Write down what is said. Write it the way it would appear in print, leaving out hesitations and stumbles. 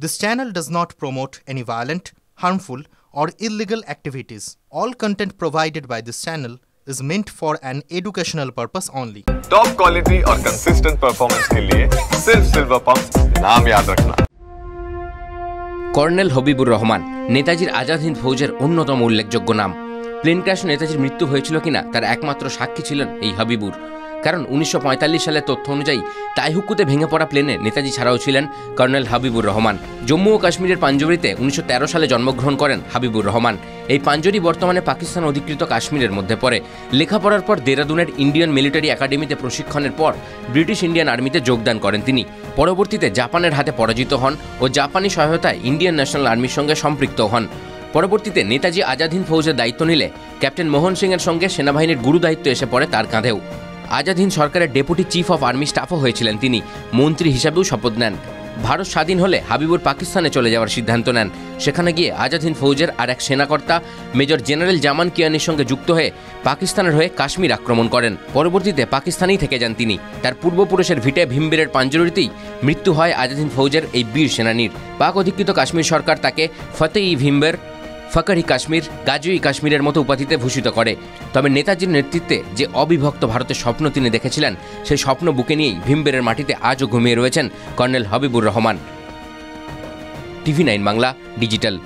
This channel does not promote any violent, harmful, or illegal activities. All content provided by this channel is meant for an educational purpose only. Top quality और consistent performance के लिए सिर्फ silver pump नाम याद रखना। Colonel Habibur Rahman नेताजीर आजाद हिंद फौजेर अन्यतम उल्लेखযোগ্য नाम। प्लेन क्रैश नेताजीर मृत्यु হয়েছিল কিনা তার একমাত্র সাক্ষী ছিলেন এই হাবিবুর। কারণ 1945 সালের তথ্য অনুযায়ী তাইহুকুতে ভেঙে পড়া প্লেনে নেতাজি ছাড়াও ছিলেন কর্নেল হাবিবুর রহমান। জম্মু ও কাশ্মীরের পাঞ্জরিতে 1913 সালে জন্মগ্রহণ করেন হাবিবুর রহমান। এই পাঞ্জরি বর্তমানে পাকিস্তান অধিকৃত কাশ্মীরের মধ্যে পড়ে। লেখাপড়ার পর দেরাদুনের ইন্ডিয়ান মিলিটারি একাডেমিতে প্রশিক্ষণের পর ব্রিটিশ ইন্ডিয়ান আর্মিতে যোগদান করেন তিনি। পরবর্তীতে জাপানের হাতে পরাজিত হন ও জাপানি সহায়তায় ইন্ডিয়ান ন্যাশনাল আর্মির সঙ্গে সম্পৃক্ত হন। পরবর্তীতে নেতাজি আজাদ হিন্দ ফৌজের দায়িত্ব নিলে ক্যাপ্টেন মোহন সিংয়ের সঙ্গে সেনাবাহিনীর গুরু দায়িত্ব এসে পড়ে তার কাঁধেও। আজাদ হিন্দ সরকারের ডেপুটি চিফ অফ আর্মি স্টাফও হয়েছিলেন তিনি। মন্ত্রী হিসাবেও শপথ নেন। ভারত স্বাধীন হলে হাবিবুর পাকিস্তানে চলে যাওয়ার সিদ্ধান্ত নেন। সেখানে গিয়ে আজাদ হিন্দ ফৌজের আর এক সেনাকর্তা মেজর জেনারেল জামান কিয়ানির সঙ্গে যুক্ত হয়ে পাকিস্তানের হয়ে কাশ্মীর আক্রমণ করেন। পরবর্তীতে পাকিস্তানেই থেকে যান তিনি। তার পূর্বপুরুষের ভিটে ভীমবেরের পাঞ্জরিতেই মৃত্যু হয় আজাদ হিন্দ ফৌজের এই বীর সেনানীর। পাক অধিকৃত কাশ্মীর সরকার তাকে ফতে-ই ভীমবের, ফকর-ই কাশ্মীর, গাজী-ই কাশ্মীরের মতো উপাধিতে ভূষিত করে। তবে নেতাজির নেতৃত্বে যে অবিভক্ত ভারতের স্বপ্ন তিনি দেখেছিলেন, সেই স্বপ্ন বুকে নিয়েই ভীমবেরের মাটিতে আজও ঘুমিয়ে রয়েছেন colonel Habibur Rahman. TV9 Bangla digital.